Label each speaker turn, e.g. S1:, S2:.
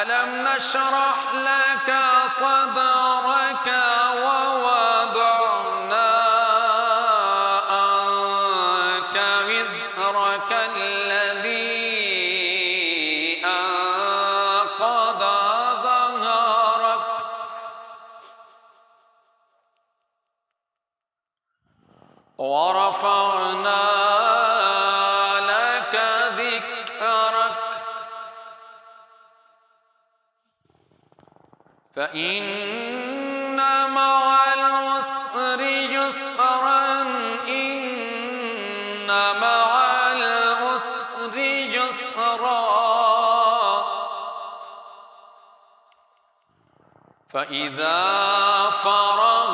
S1: ألم نشرح لك صدرك ووضعنا عنك وزرك الذي أنقض ظهرك ورفعنا لك ذكرك فإن مع العسر يسرا إن مع العسر يسرا فإذا فرغت